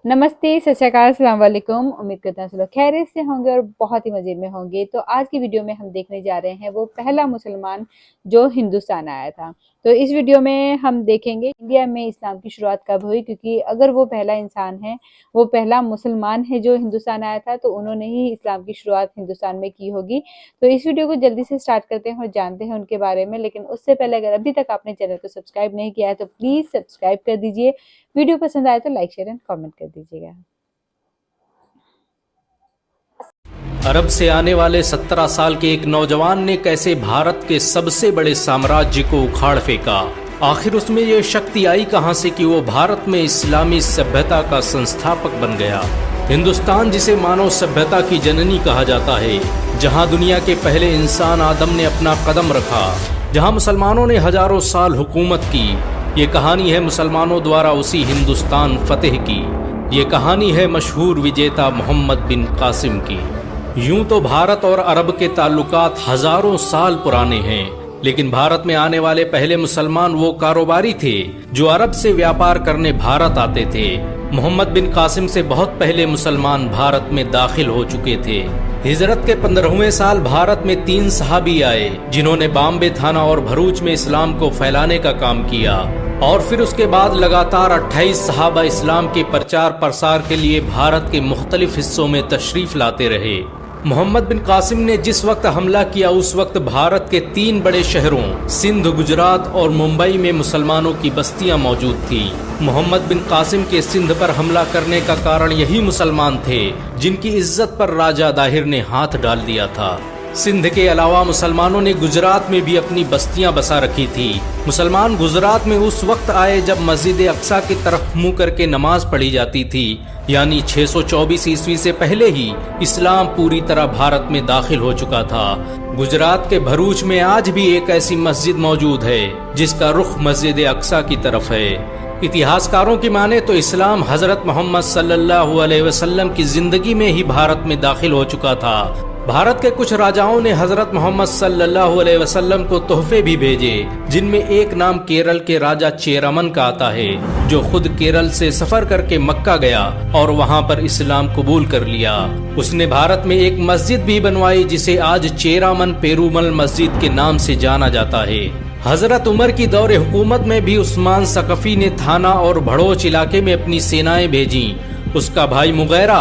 नमस्ते, सत श्री अकाल, अस्सलाम वालेकुम। उम्मीद करते हैं सब लोग खैरियत से होंगे और बहुत ही मज़े में होंगे। तो आज की वीडियो में हम देखने जा रहे हैं वो पहला मुसलमान जो हिंदुस्तान आया था। तो इस वीडियो में हम देखेंगे इंडिया में इस्लाम की शुरुआत कब हुई, क्योंकि अगर वो पहला इंसान है, वो पहला मुसलमान है जो हिंदुस्तान आया था, तो उन्होंने ही इस्लाम की शुरुआत हिंदुस्तान में की होगी। तो इस वीडियो को जल्दी से स्टार्ट करते हैं और जानते हैं उनके बारे में। लेकिन उससे पहले अगर अभी तक आपने चैनल को सब्सक्राइब नहीं किया है तो प्लीज़ सब्सक्राइब कर दीजिए। वीडियो पसंद आए तो लाइक शेयर एंड कमेंट कर दीजिएगा। अरब से आने वाले 17 साल के एक नौजवान ने कैसे भारत के सबसे बड़े साम्राज्य को उखाड़ फेंका। आखिर उसमें ये शक्ति आई कहां से कि वो भारत में इस्लामी सभ्यता का संस्थापक बन गया। हिंदुस्तान, जिसे मानव सभ्यता की जननी कहा जाता है, जहां दुनिया के पहले इंसान आदम ने अपना कदम रखा, जहां मुसलमानों ने हजारों साल हुकूमत की। ये कहानी है मुसलमानों द्वारा उसी हिंदुस्तान फतेह की। ये कहानी है मशहूर विजेता मोहम्मद बिन कासिम की। यूं तो भारत और अरब के ताल्लुकात हजारों साल पुराने हैं, लेकिन भारत में आने वाले पहले मुसलमान वो कारोबारी थे जो अरब से व्यापार करने भारत आते थे। मोहम्मद बिन कासिम से बहुत पहले मुसलमान भारत में दाखिल हो चुके थे। हिजरत के 15वें साल भारत में 3 सहाबी आए, जिन्होंने बॉम्बे थाना और भरूच में इस्लाम को फैलाने का काम किया। और फिर उसके बाद लगातार 28 सहाबा इस्लाम के प्रचार प्रसार के लिए भारत के मुख्तलिफ हिस्सों में तशरीफ लाते रहे। मोहम्मद बिन कासिम ने जिस वक्त हमला किया, उस वक्त भारत के 3 बड़े शहरों सिंध, गुजरात और मुंबई में मुसलमानों की बस्तियां मौजूद थी। मोहम्मद बिन कासिम के सिंध पर हमला करने का कारण यही मुसलमान थे जिनकी इज्जत पर राजा दाहिर ने हाथ डाल दिया था। सिंध के अलावा मुसलमानों ने गुजरात में भी अपनी बस्तियां बसा रखी थी। मुसलमान गुजरात में उस वक्त आए जब मस्जिद अक्सा की तरफ मुंह करके नमाज पढ़ी जाती थी, यानी 624 ईस्वी से पहले ही इस्लाम पूरी तरह भारत में दाखिल हो चुका था। गुजरात के भरूच में आज भी एक ऐसी मस्जिद मौजूद है जिसका रुख मस्जिद अक्सा की तरफ है। इतिहासकारों की माने तो इस्लाम हजरत मोहम्मद सल्लल्लाहु अलैहि वसल्लम की जिंदगी में ही भारत में दाखिल हो चुका था। भारत के कुछ राजाओं ने हजरत मोहम्मद सल्लल्लाहु अलैहि वसल्लम को तोहफे भी भेजे, जिनमें एक नाम केरल के राजा चेरामन का आता है, जो खुद केरल से सफर करके मक्का गया और वहां पर इस्लाम कबूल कर लिया। उसने भारत में एक मस्जिद भी बनवाई जिसे आज चेरामन पेरूमल मस्जिद के नाम से जाना जाता है। हजरत उमर की दौरे हुकूमत में भी उस्मान सकफी ने थाना और भड़ोच इलाके में अपनी सेनाएं भेजी। उसका भाई मुगैरा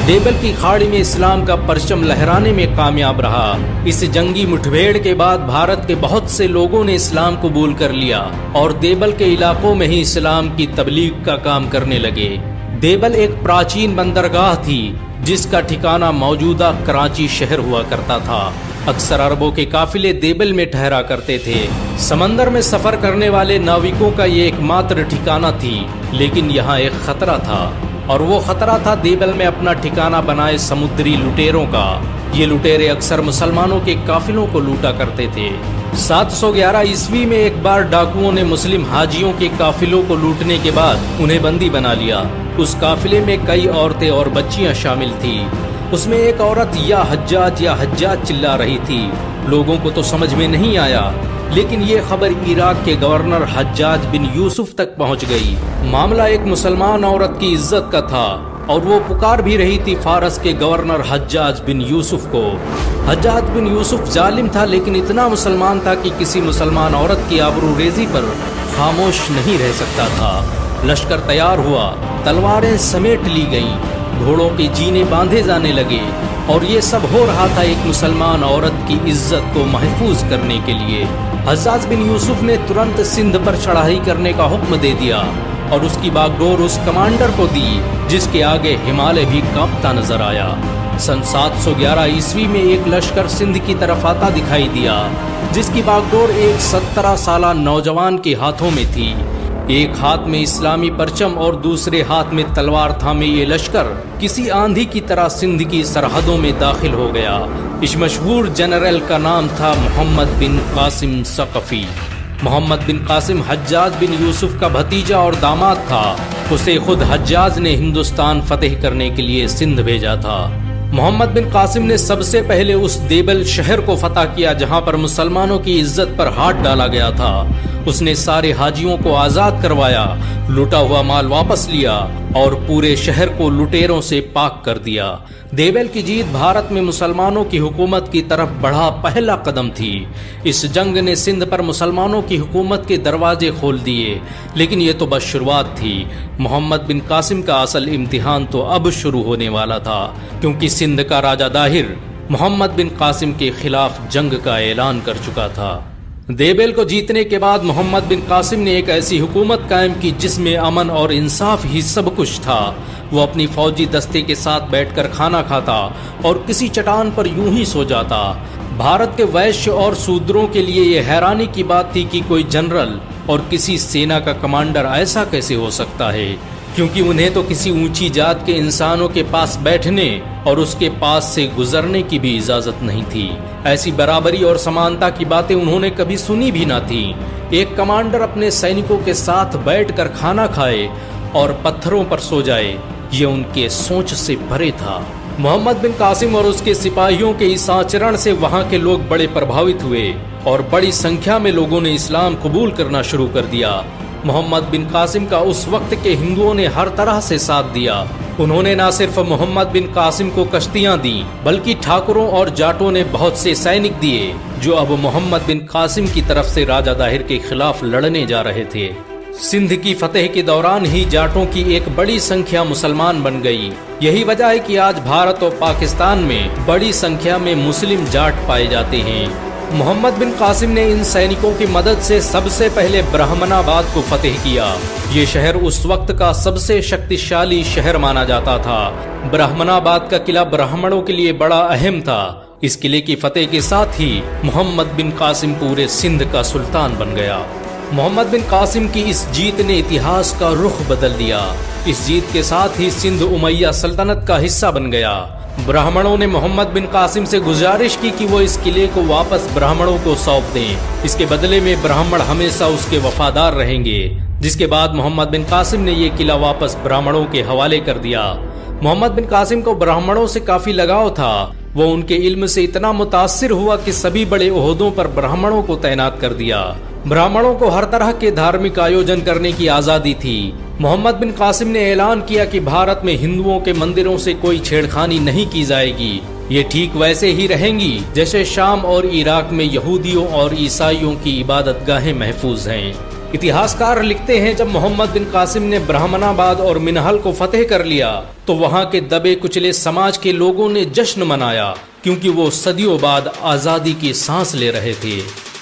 देबल की खाड़ी में इस्लाम का परचम लहराने में कामयाब रहा। इस जंगी मुठभेड़ के बाद भारत के बहुत से लोगों ने इस्लाम कबूल कर लिया और देबल के इलाकों में ही इस्लाम की तबलीग का काम करने लगे। देबल एक प्राचीन बंदरगाह थी जिसका ठिकाना मौजूदा कराची शहर हुआ करता था। अक्सर अरबों के काफिले देबल में ठहरा करते थे। समंदर में सफर करने वाले नाविकों का ये एकमात्र ठिकाना थी, लेकिन यहाँ एक खतरा था, और वो खतरा था देबल में अपना ठिकाना बनाए समुद्री लुटेरों का। ये लुटेरे अक्सर मुसलमानों के काफिलों को लूटा करते थे। 711 ईस्वी में एक बार डाकुओं ने मुस्लिम हाजियों के काफिलों को लूटने के बाद उन्हें बंदी बना लिया। उस काफिले में कई औरतें और बच्चियां शामिल थी। उसमें एक औरत या हज्जाज चिल्ला रही थी। लोगों को तो समझ में नहीं आया, लेकिन ये खबर इराक के गवर्नर हज्जाज बिन यूसुफ तक पहुंच गई। मामला एक मुसलमान औरत की इज्जत का था और वो पुकार भी रही थी फारस के गवर्नर हज्जाज बिन यूसुफ को। हज्जाज बिन यूसुफ जालिम था, लेकिन इतना मुसलमान था कि किसी मुसलमान औरत की आबरूरेजी पर खामोश नहीं रह सकता था। लश्कर तैयार हुआ, तलवारें समेट ली गईं, घोड़ों के जीने बांधे जाने लगे, और ये सब हो रहा था एक मुसलमान औरत की इज्जत को महफूज करने के लिए। हज्जाज बिन यूसुफ ने तुरंत सिंध पर चढ़ाई करने का हुक्म दे दिया और उसकी बागडोर उस कमांडर को दी जिसके आगे हिमालय भी कांपता नजर आया। सन 711 ईस्वी में एक लश्कर सिंध की तरफ आता दिखाई दिया, जिसकी बागडोर एक 17 साला नौजवान के हाथों में थी। एक हाथ में इस्लामी परचम और दूसरे हाथ में तलवार थामे ये लश्कर किसी आंधी की तरह सिंध की सरहदों में दाखिल हो गया। इस मशहूर जनरल का नाम था मोहम्मद बिन कासिम सकफी। मोहम्मद बिन कासिम हज्जाज बिन यूसुफ का भतीजा और दामाद था। उसे खुद हज्जाज ने हिंदुस्तान फतेह करने के लिए सिंध भेजा था। मोहम्मद बिन कासिम ने सबसे पहले उस देबल शहर को फतह किया जहां पर मुसलमानों की इज्जत पर हाथ डाला गया था। उसने सारे हाजियों को आजाद करवाया, लूटा हुआ माल वापस लिया और पूरे शहर को लुटेरों से पाक कर दिया। देबल की जीत भारत में मुसलमानों की हुकूमत की तरफ बढ़ा पहला कदम थी। इस जंग ने सिंध पर मुसलमानों की हुकूमत के दरवाजे खोल दिए, लेकिन ये तो बस शुरुआत थी। मोहम्मद बिन कासिम का असल इम्तिहान तो अब शुरू होने वाला था, क्योंकि सिंध का राजा दाहिर मोहम्मद बिन कासिम के खिलाफ जंग का ऐलान कर चुका था। देबल को जीतने के बाद मोहम्मद बिन कासिम ने एक ऐसी हुकूमत कायम की जिसमें अमन और इंसाफ ही सब कुछ था। वो अपनी फौजी दस्ते के साथ बैठकर खाना खाता और किसी चट्टान पर यूं ही सो जाता। भारत के वैश्य और शूद्रों के लिए ये हैरानी की बात थी कि कोई जनरल और किसी सेना का कमांडर ऐसा कैसे हो सकता है, क्योंकि उन्हें तो किसी ऊंची जात के इंसानों के पास बैठने और उसके पास से गुजरने की भी इजाजत नहीं थी। ऐसी बराबरी और समानता की बातें उन्होंने कभी सुनी भी ना थी। एक कमांडर अपने सैनिकों के साथ बैठकर खाना खाए और पत्थरों पर सो जाए, ये उनके सोच से परे था। मोहम्मद बिन कासिम और उसके सिपाहियों के इस आचरण से वहां के लोग बड़े प्रभावित हुए और बड़ी संख्या में लोगों ने इस्लाम कबूल करना शुरू कर दिया। मोहम्मद बिन कासिम का उस वक्त के हिंदुओं ने हर तरह से साथ दिया। उन्होंने न सिर्फ मोहम्मद बिन कासिम को कश्तियां दी, बल्कि ठाकुरों और जाटों ने बहुत से सैनिक दिए, जो अब मोहम्मद बिन कासिम की तरफ से राजा दाहिर के खिलाफ लड़ने जा रहे थे। सिंध की फतेह के दौरान ही जाटों की एक बड़ी संख्या मुसलमान बन गई। यही वजह है कि आज भारत और पाकिस्तान में बड़ी संख्या में मुस्लिम जाट पाए जाते हैं। मोहम्मद बिन कासिम ने इन सैनिकों की मदद से सबसे पहले ब्राह्मणाबाद को फतेह किया। ये शहर उस वक्त का सबसे शक्तिशाली शहर माना जाता था। ब्राह्मणाबाद का किला ब्राह्मणों के लिए बड़ा अहम था। इस किले की फतेह के साथ ही मोहम्मद बिन कासिम पूरे सिंध का सुल्तान बन गया। मोहम्मद बिन कासिम की इस जीत ने इतिहास का रुख बदल दिया। इस जीत के साथ ही सिंध उमैया सल्तनत का हिस्सा बन गया। ब्राह्मणों ने मोहम्मद बिन कासिम से गुजारिश की कि वो इस किले को वापस ब्राह्मणों को सौंप दें। इसके बदले में ब्राह्मण हमेशा उसके वफादार रहेंगे। जिसके बाद मोहम्मद बिन कासिम ने ये किला वापस ब्राह्मणों के हवाले कर दिया। मोहम्मद बिन कासिम को ब्राह्मणों से काफी लगाव था। वो उनके इल्म से इतना मुतासिर हुआ कि सभी बड़े ओहदों पर ब्राह्मणों को तैनात कर दिया। ब्राह्मणों को हर तरह के धार्मिक आयोजन करने की आजादी थी। मोहम्मद बिन कासिम ने ऐलान किया कि भारत में हिंदुओं के मंदिरों से कोई छेड़खानी नहीं की जाएगी। ये ठीक वैसे ही रहेंगी जैसे शाम और इराक में यहूदियों और ईसाइयों की इबादतगाहें महफूज हैं। इतिहासकार लिखते हैं, जब मोहम्मद बिन कासिम ने ब्राह्मणाबाद और मिनहल को फतेह कर लिया तो वहाँ के दबे कुचले समाज के लोगों ने जश्न मनाया, क्योंकि वो सदियों बाद आजादी की सांस ले रहे थे।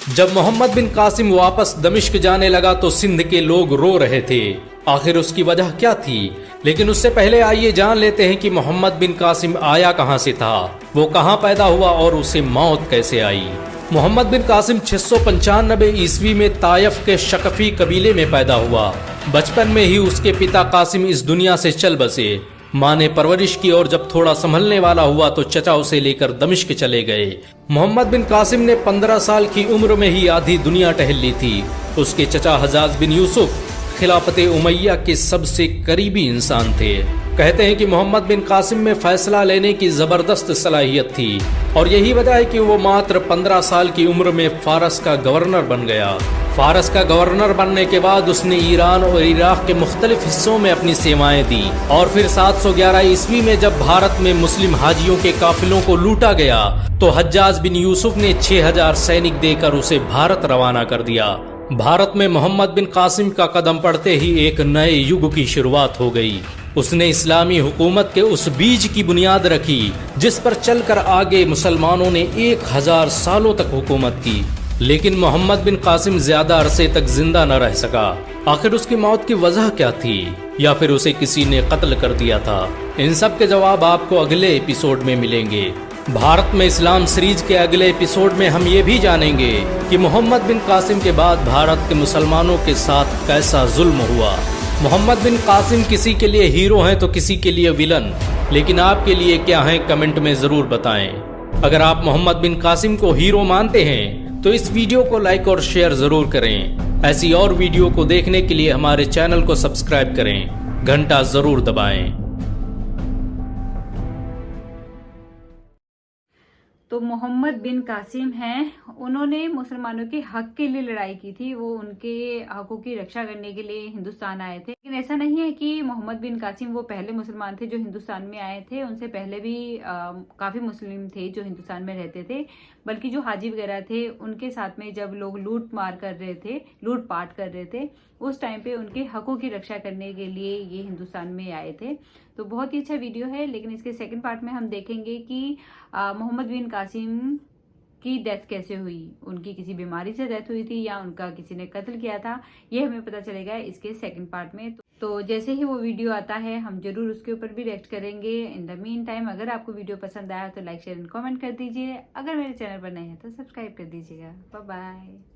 जब मोहम्मद बिन कासिम वापस दमिश्क जाने लगा तो सिंध के लोग रो रहे थे। आखिर उसकी वजह क्या थी? लेकिन उससे पहले आइए जान लेते हैं कि मोहम्मद बिन कासिम आया कहां से था, वो कहां पैदा हुआ और उसे मौत कैसे आई। मोहम्मद बिन कासिम 695 ईस्वी में तायफ के शकफी कबीले में पैदा हुआ। बचपन में ही उसके पिता कासिम इस दुनिया से चल बसे। माँ ने परवरिश की और जब थोड़ा संभलने वाला हुआ तो चचा उसे लेकर दमिश्क चले गए। मोहम्मद बिन कासिम ने 15 साल की उम्र में ही आधी दुनिया टहल ली थी। उसके चचा हजाज बिन यूसुफ खिलाफते उमैया के सबसे करीबी इंसान थे। कहते हैं कि मोहम्मद बिन कासिम में फैसला लेने की जबरदस्त सलाहियत थी और यही वजह है कि वो मात्र 15 साल की उम्र में फारस का गवर्नर बन गया। फारस का गवर्नर बनने के बाद उसने ईरान और इराक के मुख्तलिफ हिस्सों में अपनी सेवाएं दी और फिर 711 ईस्वी में जब भारत में मुस्लिम हाजियों के काफिलों को लूटा गया तो हज्जाज बिन यूसुफ ने 6000 सैनिक देकर उसे भारत रवाना कर दिया। भारत में मोहम्मद बिन कासिम का कदम पड़ते ही एक नए युग की शुरुआत हो गई। उसने इस्लामी हुकूमत के उस बीज की बुनियाद रखी जिस पर चलकर आगे मुसलमानों ने 1000 सालों तक हुकूमत की। लेकिन मोहम्मद बिन कासिम ज्यादा अरसे तक जिंदा न रह सका। आखिर उसकी मौत की वजह क्या थी, या फिर उसे किसी ने कत्ल कर दिया था? इन सब के जवाब आपको अगले एपिसोड में मिलेंगे। भारत में इस्लाम सीरीज के अगले एपिसोड में हम ये भी जानेंगे कि मोहम्मद बिन कासिम के बाद भारत के मुसलमानों के साथ कैसा जुल्म हुआ। मोहम्मद बिन कासिम किसी के लिए हीरो हैं तो किसी के लिए विलन, लेकिन आपके लिए क्या है कमेंट में जरूर बताएं। अगर आप मोहम्मद बिन कासिम को हीरो मानते हैं तो इस वीडियो को लाइक और शेयर जरूर करें। ऐसी और वीडियो को देखने के लिए हमारे चैनल को सब्सक्राइब करें, घंटा जरूर दबाएं। तो मोहम्मद बिन कासिम हैं, उन्होंने मुसलमानों के हक के लिए लड़ाई की थी। वो उनके हकों की रक्षा करने के लिए हिंदुस्तान आए थे। लेकिन ऐसा नहीं है कि मोहम्मद बिन कासिम वो पहले मुसलमान थे जो हिंदुस्तान में आए थे। उनसे पहले भी काफी मुस्लिम थे जो हिंदुस्तान में रहते थे। बल्कि जो हाजी वगैरह थे उनके साथ में जब लोग लूटपाट कर रहे थे, उस टाइम पे उनके हकों की रक्षा करने के लिए ये हिंदुस्तान में आए थे। तो बहुत ही अच्छा वीडियो है। लेकिन इसके सेकंड पार्ट में हम देखेंगे कि मोहम्मद बिन कासिम की डेथ कैसे हुई, उनकी किसी बीमारी से डेथ हुई थी या उनका किसी ने कत्ल किया था, ये हमें पता चलेगा इसके सेकंड पार्ट में। तो जैसे ही वो वीडियो आता है हम जरूर उसके ऊपर भी रिएक्ट करेंगे। इन द मीन टाइम अगर आपको वीडियो पसंद आया तो लाइक शेयर एंड कमेंट कर दीजिए। अगर मेरे चैनल पर नए हैं तो सब्सक्राइब कर दीजिएगा। Bye bye.